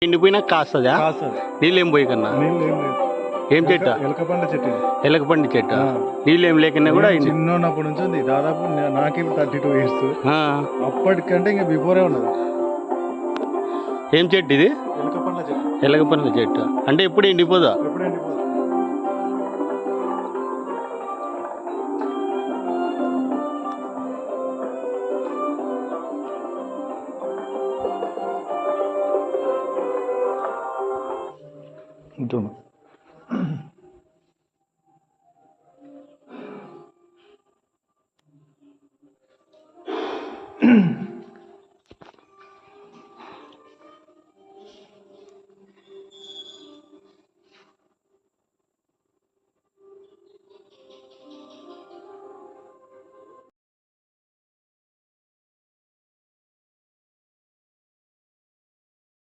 ఎండిపోయినా కాస్తుందా? కాస్తుంది. నీళ్ళు ఏం పోయి కన్నా? నీళ్ళు ఏం లేదు. ఏం చెట్టు? ఎలకపండ చెట్టు. ఎలకపండి చెట్టు. నీళ్ళు ఏం లేకన్నా కూడా చిన్నప్పటి నుంచి ఉంది. దాదాపు నాకే 32 years. అప్పటికంటే ఇంకా బిఫోరే ఉన్నది. ఏం చెట్టు ఇది? ఎలకపండ చెట్టు. ఎలకపండి చెట్టు అంటే ఎప్పుడు ఎండిపోదా? ఎప్పుడు ఎండిపోదు. ఉంటున్నా.